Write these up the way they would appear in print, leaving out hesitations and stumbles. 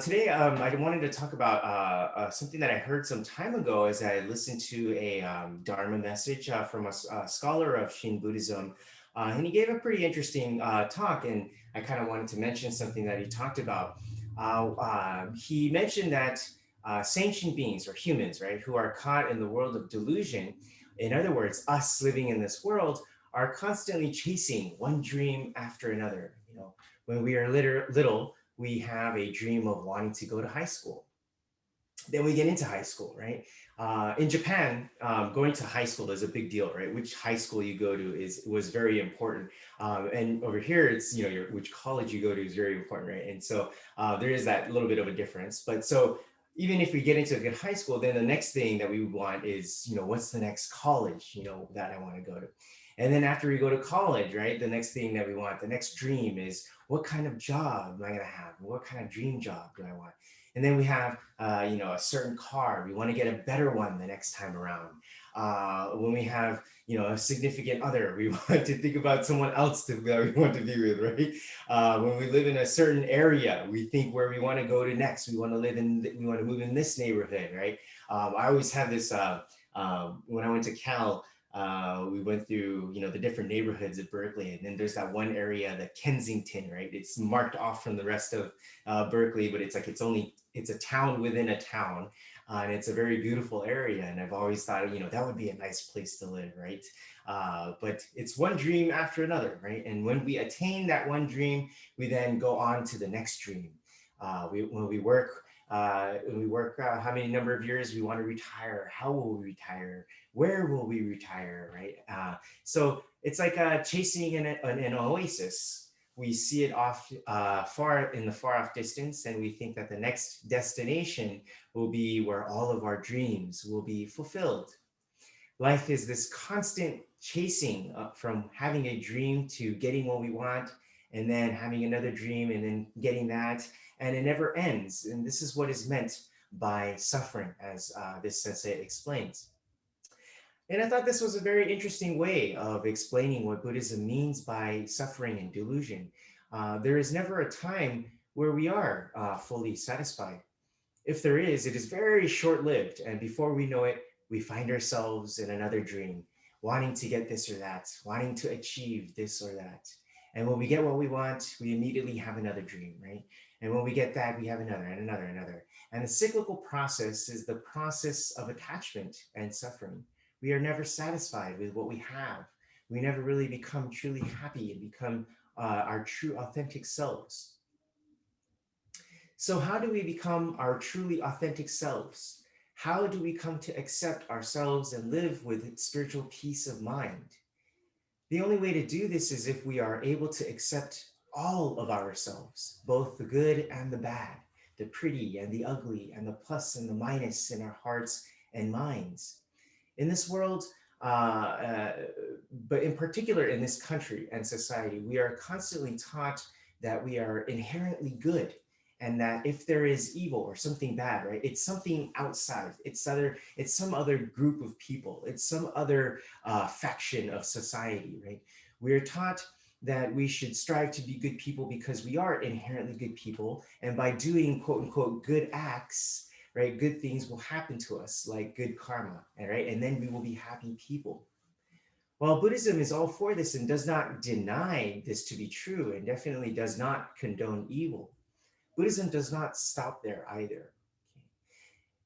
Today, I wanted to talk about something that I heard some time ago as I listened to a Dharma message from a scholar of Shin Buddhism. And he gave a pretty interesting talk, and I kind of wanted to mention something that he talked about. He mentioned that sentient beings or humans, right, who are caught in the world of delusion, in other words, us living in this world, are constantly chasing one dream after another. When we are little, we have a dream of wanting to go to high school. Then we get into high school, right? In Japan, going to high school is a big deal, right? Which high school you go to was very important, and over here, it's which college you go to is very important, right? And so there is that little bit of a difference. But so even if we get into a good high school, then the next thing that we would want is what's the next college that I want to go to. And then after we go to college, right, the next thing that we want, the next dream is what kind of job am I going to have? What kind of dream job do I want? And then we have, a certain car. We want to get a better one the next time around. When we have, a significant other, we want to think about someone else that we want to be with, right? When we live in a certain area, we think where we want to go to next. We want to move in this neighborhood, right? I always have this. When I went to Cal, we went through the different neighborhoods of Berkeley, and then there's that one area, the Kensington, right? It's marked off from the rest of Berkeley, but it's like it's a town within a town, and it's a very beautiful area. And I've always thought that would be a nice place to live, right? But it's one dream after another, right? And when we attain that one dream, we then go on to the next dream. When we work. How many number of years we want to retire, how will we retire, where will we retire, right? So it's like chasing an oasis. We see it off far in the far off distance, and we think that the next destination will be where all of our dreams will be fulfilled. Life is this constant chasing from having a dream to getting what we want, and then having another dream and then getting that, and it never ends. And this is what is meant by suffering, as this sensei explains. And I thought this was a very interesting way of explaining what Buddhism means by suffering and delusion. There is never a time where we are fully satisfied. If there is, it is very short lived. And before we know it, we find ourselves in another dream, wanting to get this or that, wanting to achieve this or that. And when we get what we want, we immediately have another dream, right? And when we get that, we have another and another and another. And the cyclical process is the process of attachment and suffering. We are never satisfied with what we have. We never really become truly happy and become our true authentic selves. So, how do we become our truly authentic selves? How do we come to accept ourselves and live with spiritual peace of mind? The only way to do this is if we are able to accept all of ourselves, both the good and the bad, the pretty and the ugly, and the plus and the minus in our hearts and minds. In this world, but in particular in this country and society, we are constantly taught that we are inherently good, and that if there is evil or something bad, right, it's something outside. It's some other group of people. It's some other faction of society, right? We're taught that we should strive to be good people because we are inherently good people, and by doing quote unquote good acts, right, good things will happen to us, like good karma, right? And then we will be happy people. While Buddhism is all for this and does not deny this to be true, and definitely does not condone evil, Buddhism does not stop there either.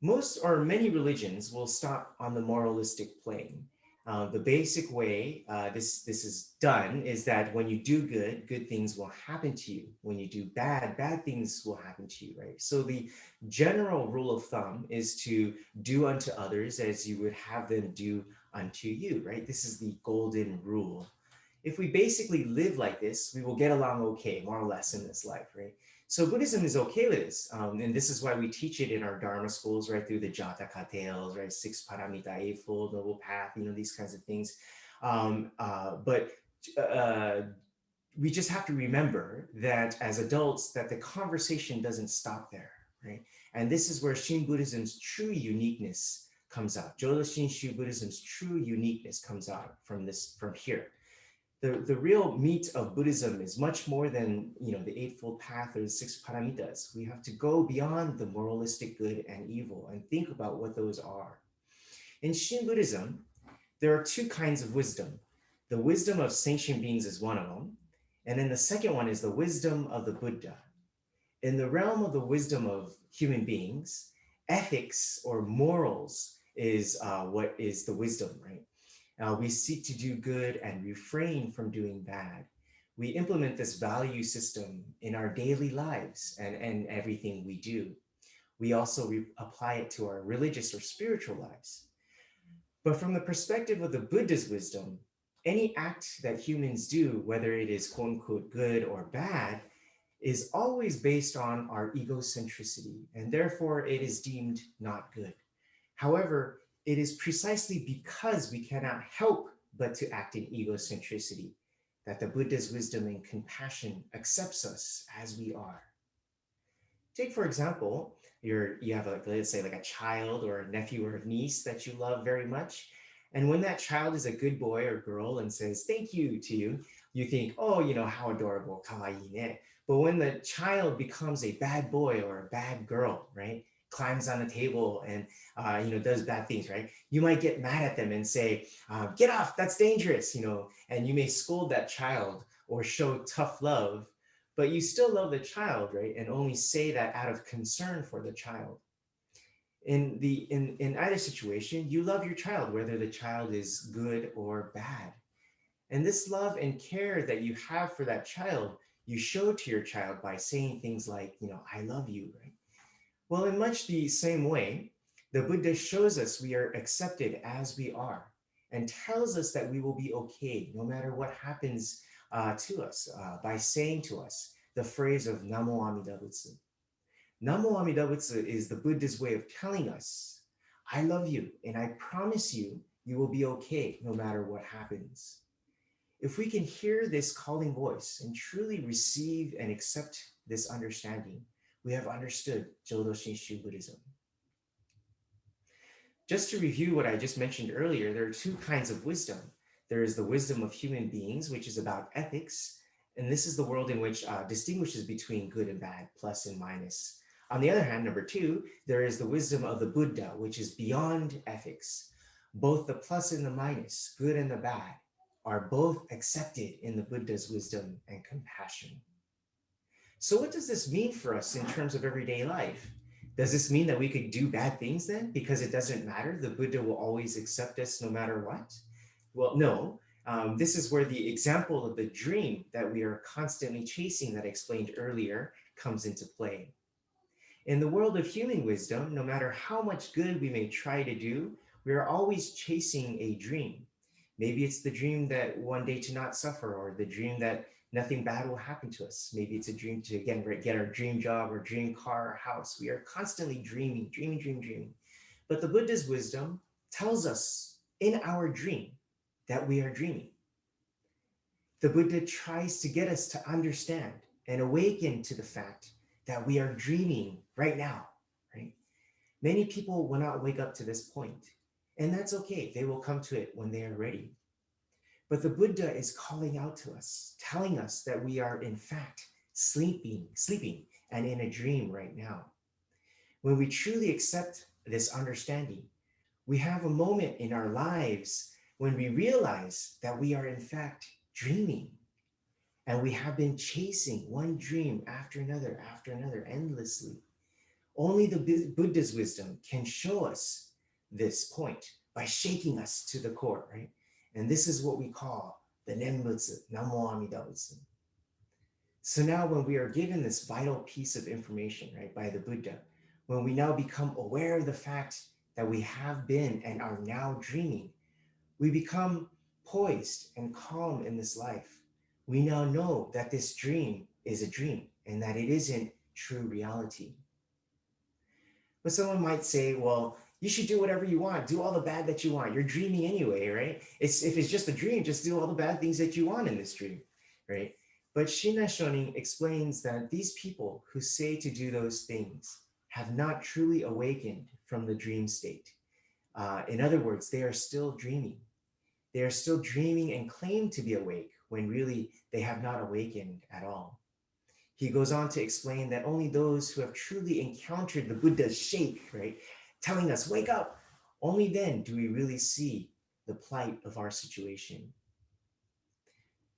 Most or many religions will stop on the moralistic plane. The basic way this is done is that when you do good, good things will happen to you. When you do bad, bad things will happen to you, right? So the general rule of thumb is to do unto others as you would have them do unto you, right? This is the golden rule. If we basically live like this, we will get along okay, more or less, in this life, right? So Buddhism is okay with this, and this is why we teach it in our Dharma schools, right, through the Jataka tales, right, six paramita, eightfold noble path, these kinds of things. But we just have to remember that as adults, that the conversation doesn't stop there, right? And this is where Shin Buddhism's true uniqueness comes out. Jodo Shinshu Buddhism's true uniqueness comes out from here. The real meat of Buddhism is much more than, the Eightfold Path or the six paramitas. We have to go beyond the moralistic good and evil and think about what those are. In Shin Buddhism, there are two kinds of wisdom. The wisdom of sentient beings is one of them. And then the second one is the wisdom of the Buddha. In the realm of the wisdom of human beings, ethics or morals is what is the wisdom, right? We seek to do good and refrain from doing bad. We implement this value system in our daily lives and everything we do. We also apply it to our religious or spiritual lives. But from the perspective of the Buddha's wisdom, any act that humans do, whether it is quote unquote good or bad, is always based on our egocentricity, and therefore it is deemed not good. However, it is precisely because we cannot help but to act in egocentricity that the Buddha's wisdom and compassion accepts us as we are. Take, for example, you have, like, let's say, like a child or a nephew or a niece that you love very much. And when that child is a good boy or girl and says thank you to you, you think, oh, how adorable, kawaii ne. But when the child becomes a bad boy or a bad girl, right, climbs on the table and does bad things, right, you might get mad at them and say, get off, that's dangerous, and you may scold that child or show tough love, but you still love the child, right? And only say that out of concern for the child. In either situation, you love your child, whether the child is good or bad. And this love and care that you have for that child, you show to your child by saying things like, I love you, right? Well, in much the same way, the Buddha shows us we are accepted as we are and tells us that we will be okay no matter what happens to us by saying to us the phrase of Namo Amida Butsu. Namo Amida Butsu is the Buddha's way of telling us, I love you and I promise you, you will be okay no matter what happens. If we can hear this calling voice and truly receive and accept this understanding, we have understood Jodo Shinshu Buddhism. Just to review what I just mentioned earlier, there are two kinds of wisdom. There is the wisdom of human beings, which is about ethics, and this is the world in which distinguishes between good and bad, plus and minus. On the other hand, number two, there is the wisdom of the Buddha, which is beyond ethics. Both the plus and the minus, good and the bad, are both accepted in the Buddha's wisdom and compassion. So what does this mean for us in terms of everyday life? Does this mean that we could do bad things then because it doesn't matter? The Buddha will always accept us no matter what? Well, no. This is where the example of the dream that we are constantly chasing that I explained earlier comes into play. In the world of human wisdom, no matter how much good we may try to do, we are always chasing a dream. Maybe it's the dream that one day to not suffer, or the dream that nothing bad will happen to us. Maybe it's a dream to, again, get our dream job or dream car or house. We are constantly dreaming, dreaming, dreaming, dreaming. But the Buddha's wisdom tells us in our dream that we are dreaming. The Buddha tries to get us to understand and awaken to the fact that we are dreaming right now, right? Many people will not wake up to this point, and that's okay. They will come to it when they are ready. But the Buddha is calling out to us, telling us that we are in fact sleeping, and in a dream right now. When we truly accept this understanding, we have a moment in our lives when we realize that we are in fact dreaming. And we have been chasing one dream after another, endlessly. Only the Buddha's wisdom can show us this point by shaking us to the core, right? And this is what we call the Nembutsu, Namo Amida Butsu. So now when we are given this vital piece of information, right, by the Buddha, when we now become aware of the fact that we have been and are now dreaming, we become poised and calm in this life. We now know that this dream is a dream and that it isn't true reality. But someone might say, well, you should do whatever you want, do all the bad that you want. You're dreaming anyway, right? If it's just a dream, just do all the bad things that you want in this dream, right? But Shinna Shonin explains that these people who say to do those things have not truly awakened from the dream state. In other words, they are still dreaming. They are still dreaming and claim to be awake when really they have not awakened at all. He goes on to explain that only those who have truly encountered the Buddha's shake, right, telling us, wake up, only then do we really see the plight of our situation.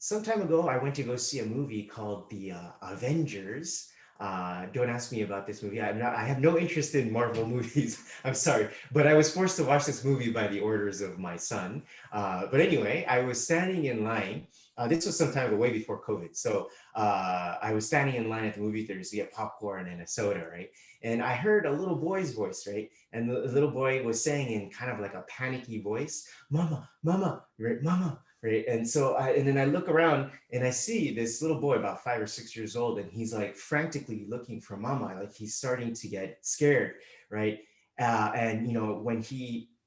Some time ago, I went to go see a movie called The Avengers. Don't ask me about this movie. I have no interest in Marvel movies. I'm sorry, but I was forced to watch this movie by the orders of my son. But anyway, I was standing in line. This was some time ago, way before COVID. So I was standing in line at the movie theaters to get popcorn and a soda, right? And I heard a little boy's voice, right? And the little boy was saying in kind of like a panicky voice, "Mama, mama, right, mama." Right. And then I look around and I see this little boy about 5 or 6 years old, and he's like frantically looking for mama, like he's starting to get scared. Right. And, when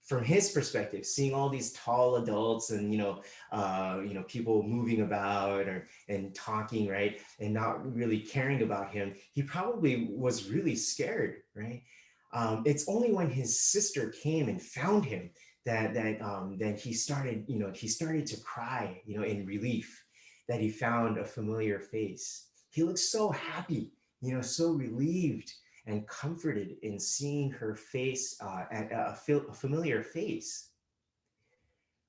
from his perspective, seeing all these tall adults and, people moving about and talking, right. And not really caring about him, he probably was really scared. Right. It's only when his sister came and found him that he started to cry, in relief that he found a familiar face. He looked so happy, so relieved and comforted in seeing her face, a familiar face.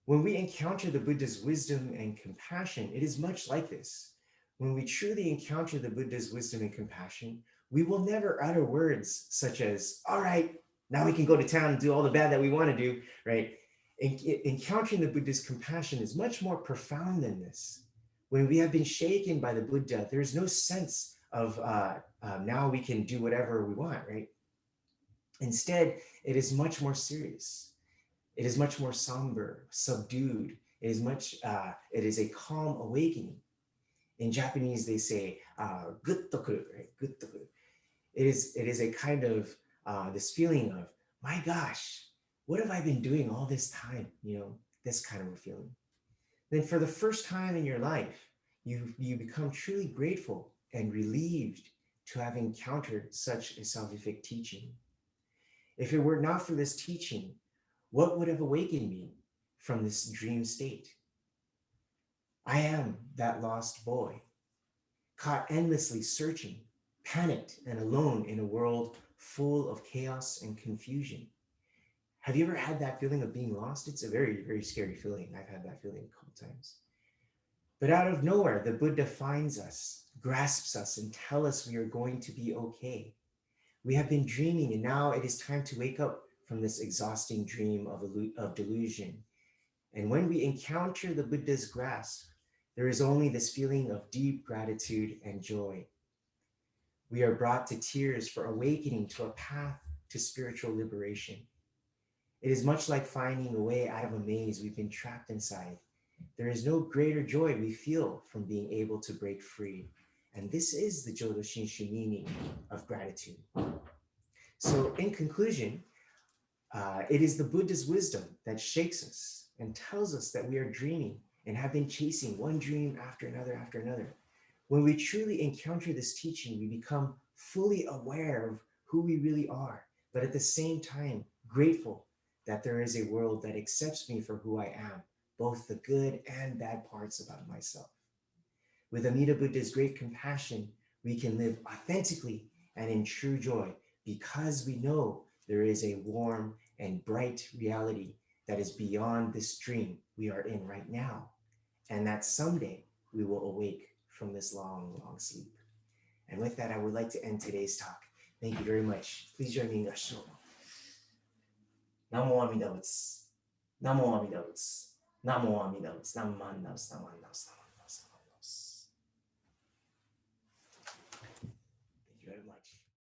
When we encounter the Buddha's wisdom and compassion, it is much like this. When we truly encounter the Buddha's wisdom and compassion, we will never utter words such as, all right, now we can go to town and do all the bad that we want to do, right? Encountering the Buddha's compassion is much more profound than this. When we have been shaken by the Buddha, there's no sense of now we can do whatever we want, right? Instead, it is much more serious. It is much more somber, subdued. It is a calm awakening. In Japanese, they say "gutto-kuru," right? Gutto-kuru. It is a kind of this feeling of, my gosh, what have I been doing all this time? This kind of a feeling. Then for the first time in your life, you become truly grateful and relieved to have encountered such a salvific teaching. If it were not for this teaching, what would have awakened me from this dream state? I am that lost boy, caught endlessly searching, panicked and alone in a world full of chaos and confusion. Have you ever had that feeling of being lost? It's a very, very scary feeling. I've had that feeling a couple times. But out of nowhere, the Buddha finds us, grasps us, and tells us we are going to be okay. We have been dreaming, and now it is time to wake up from this exhausting dream of delusion. And when we encounter the Buddha's grasp, there is only this feeling of deep gratitude and joy. We are brought to tears for awakening to a path to spiritual liberation. It is much like finding a way out of a maze we've been trapped inside. There is no greater joy we feel from being able to break free. And this is the Jodo Shinshu meaning of gratitude. So in conclusion, it is the Buddha's wisdom that shakes us and tells us that we are dreaming and have been chasing one dream after another after another. When we truly encounter this teaching, we become fully aware of who we really are, but at the same time, grateful that there is a world that accepts me for who I am, both the good and bad parts about myself. With Amida Buddha's great compassion, we can live authentically and in true joy because we know there is a warm and bright reality that is beyond this dream we are in right now, and that someday we will awake from this long, long sleep. And with that, I would like to end today's talk. Thank you very much. Please join me in Gasho. Namo Amida Butsu. Namo Amida Butsu. Namo Amida Butsu. Naman Naus, Naman Naus, Naman Naus, Naman Naus. Thank you very much.